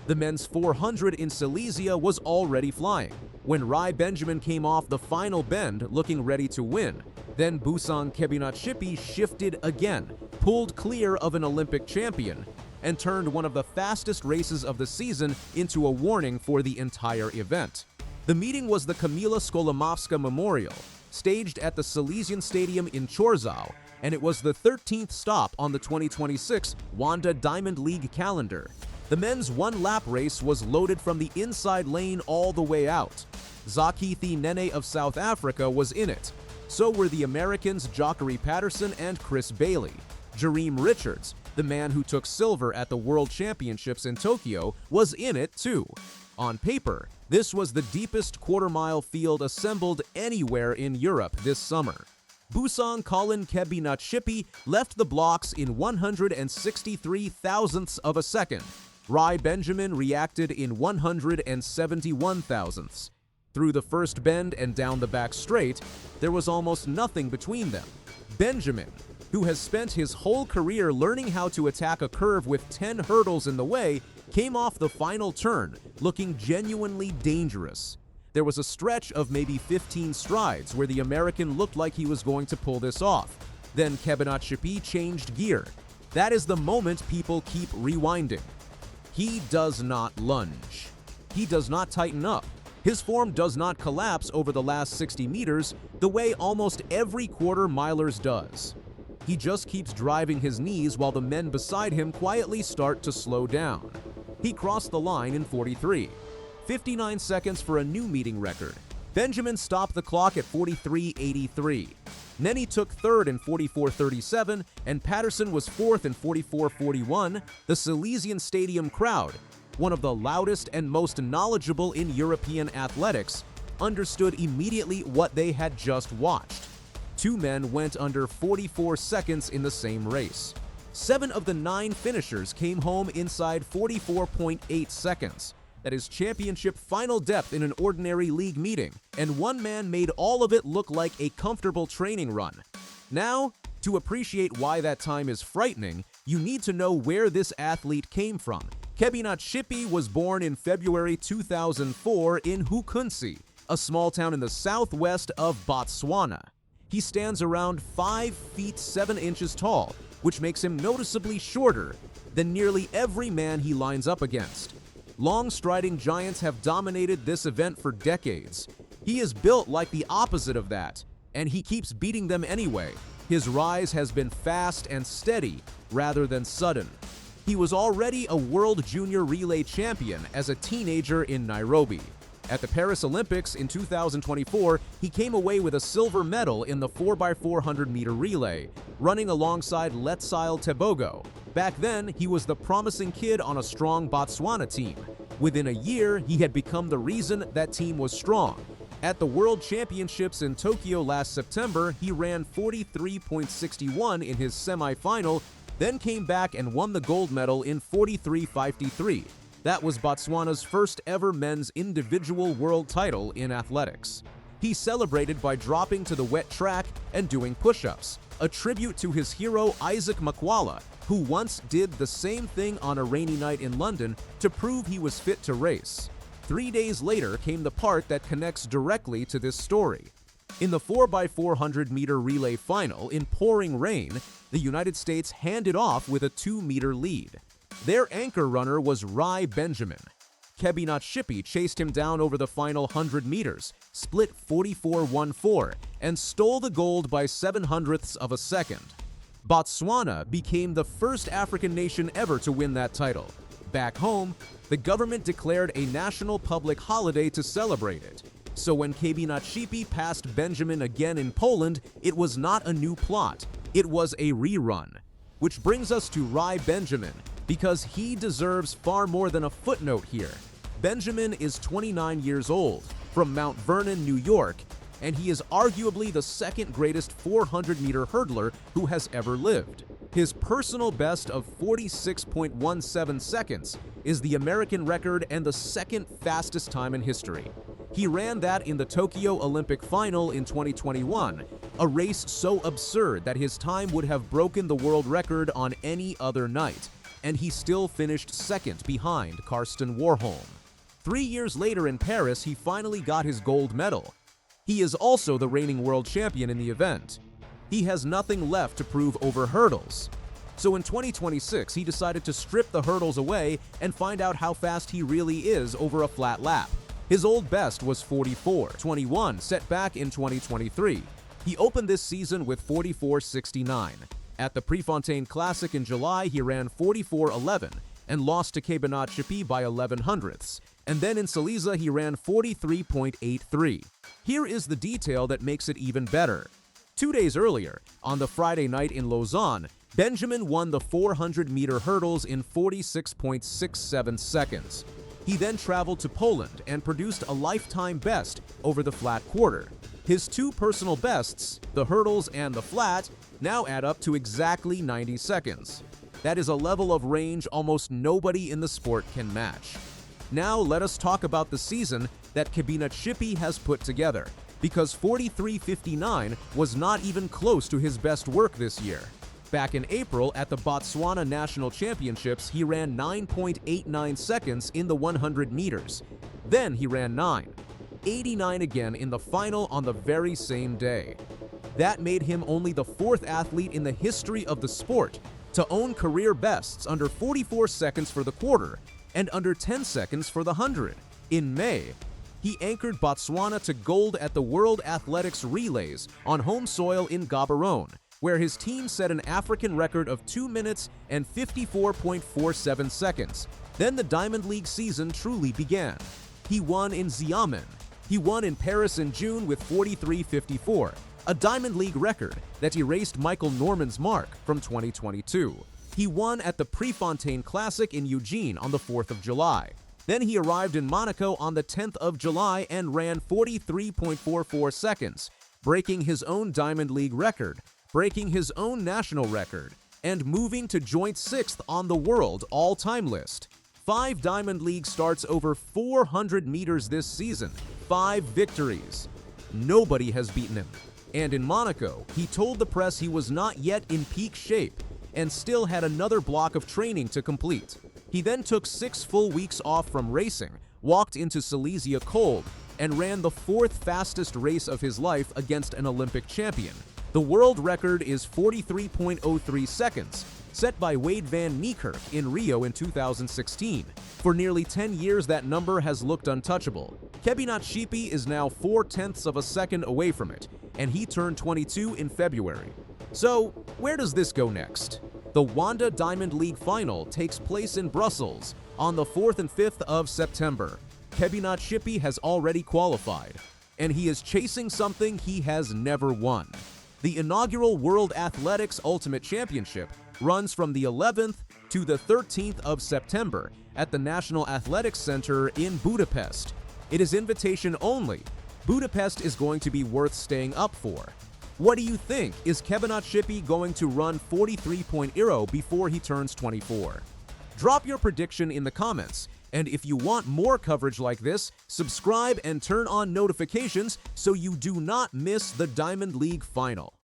The men's 400 in Silesia was already flying when Rai Benjamin came off the final bend looking ready to win. Then Busang Kebinatshipi shifted again, pulled clear of an Olympic champion, and turned one of the fastest races of the season into a warning for the entire event. The meeting was the Kamila Skolimowska Memorial, staged at the Silesian Stadium in Chorzów, and it was the 13th stop on the 2026 Wayde Diamond League calendar. The men's one-lap race was loaded from the inside lane all the way out. Zakithi Nene of South Africa was in it. So were the Americans Jacory Patterson and Chris Bailey. Jareem Richards, the man who took silver at the World Championships in Tokyo, was in it too. On paper, this was the deepest quarter-mile field assembled anywhere in Europe this summer. Busang Kebinatshipi left the blocks in 163 thousandths of a second. Rai Benjamin reacted in 171 thousandths. Through the first bend and down the back straight, there was almost nothing between them. Benjamin, who has spent his whole career learning how to attack a curve with 10 hurdles in the way, came off the final turn looking genuinely dangerous. There was a stretch of maybe 15 strides where the American looked like he was going to pull this off. Then Kebinatshipi changed gear. That is the moment people keep rewinding. He does not lunge. He does not tighten up. His form does not collapse over the last 60 meters the way almost every quarter-milers does. He just keeps driving his knees while the men beside him quietly start to slow down. He crossed the line in 43. 59 seconds for a new meeting record. Benjamin stopped the clock at 43.83. Nene took third in 44.37, and Patterson was fourth in 44.41. The Silesian Stadium crowd, one of the loudest and most knowledgeable in European athletics, understood immediately what they had just watched. Two men went under 44 seconds in the same race. 7 of the 9 finishers came home inside 44.8 seconds. That is championship final depth in an ordinary league meeting, and one man made all of it look like a comfortable training run. Now, to appreciate why that time is frightening, you need to know where this athlete came from. Kebinatshipi was born in February 2004 in Hukunsi, a small town in the southwest of Botswana. He stands around 5 feet 7 inches tall, which makes him noticeably shorter than nearly every man he lines up against. Long-striding giants have dominated this event for decades. He is built like the opposite of that, and he keeps beating them anyway. His rise has been fast and steady rather than sudden. He was already a World Junior Relay champion as a teenager in Nairobi. At the Paris Olympics in 2024, he came away with a silver medal in the 4x400-meter relay, running alongside Letsile Tebogo. Back then, he was the promising kid on a strong Botswana team. Within a year, he had become the reason that team was strong. At the World Championships in Tokyo last September, he ran 43.61 in his semi-final, then came back and won the gold medal in 43.53. That was Botswana's first ever men's individual world title in athletics. He celebrated by dropping to the wet track and doing push-ups, a tribute to his hero Isaac Makwala, who once did the same thing on a rainy night in London to prove he was fit to race. 3 days later came the part that connects directly to this story. In the 4x400-meter relay final in pouring rain, the United States handed off with a 2-meter lead. Their anchor runner was Rai Benjamin. Kebinatshipi chased him down over the final 100 meters, split 44.14, and stole the gold by 0.07 of a second. Botswana became the first African nation ever to win that title. Back home, the government declared a national public holiday to celebrate it. So when Kebinatshipi passed Benjamin again in Poland, it was not a new plot, it was a rerun. Which brings us to Rai Benjamin, because he deserves far more than a footnote here. Benjamin is 29 years old, from Mount Vernon, New York, and he is arguably the second greatest 400-meter hurdler who has ever lived. His personal best of 46.17 seconds is the American record and the second fastest time in history. He ran that in the Tokyo Olympic final in 2021, a race so absurd that his time would have broken the world record on any other night. and he still finished second behind Karsten Warholm. 3 years later in Paris, he finally got his gold medal. He is also the reigning world champion in the event. He has nothing left to prove over hurdles. So in 2026, he decided to strip the hurdles away and find out how fast he really is over a flat lap. His old best was 44:21, set back in 2023. He opened this season with 44:69. At the Prefontaine Classic in July, he ran 44:11 and lost to Kebinatshipi by 11 hundredths. And then in Silesia, he ran 43.83. Here is the detail that makes it even better. 2 days earlier, on the Friday night in Lausanne, Benjamin won the 400-meter hurdles in 46.67 seconds. He then traveled to Poland and produced a lifetime best over the flat quarter. His two personal bests, the hurdles and the flat, now add up to exactly 90 seconds. That is a level of range almost nobody in the sport can match. Now let us talk about the season that Kebinatshipi has put together, because 43:59 was not even close to his best work this year. Back in April at the Botswana National Championships, he ran 9.89 seconds in the 100 meters. Then he ran 9.89 again in the final on the very same day. That made him only the fourth athlete in the history of the sport to own career bests under 44 seconds for the quarter and under 10 seconds for the 100. In May, he anchored Botswana to gold at the World Athletics Relays on home soil in Gaborone, where his team set an African record of 2 minutes and 54.47 seconds. Then the Diamond League season truly began. He won in Xiamen. He won in Paris in June with 43:54, a Diamond League record that erased Michael Norman's mark from 2022. He won at the Prefontaine Classic in Eugene on the 4th of July. Then he arrived in Monaco on the 10th of July and ran 43.44 seconds, breaking his own Diamond League record, breaking his own national record, and moving to joint 6th on the world all-time list. 5 Diamond League starts over 400 meters this season, 5 victories. Nobody has beaten him. And in Monaco, he told the press he was not yet in peak shape and still had another block of training to complete. He then took 6 full weeks off from racing, walked into Silesia cold, and ran the 4th fastest race of his life against an Olympic champion. The world record is 43.03 seconds, set by Wayde van Niekerk in Rio in 2016. For nearly 10 years, that number has looked untouchable. Kebinatshipi is now 0.4 of a second away from it, and he turned 22 in February. So, where does this go next? The Wanda Diamond League final takes place in Brussels on the 4th and 5th of September. Kebinatshipi has already qualified, and he is chasing something he has never won. The inaugural World Athletics Ultimate Championship runs from the 11th to the 13th of September at the National Athletics Center in Budapest. It is invitation only. Budapest is going to be worth staying up for. What do you think? Is Kebinatshipi going to run 43.0 before he turns 24? Drop your prediction in the comments. And if you want more coverage like this, subscribe and turn on notifications so you do not miss the Diamond League final.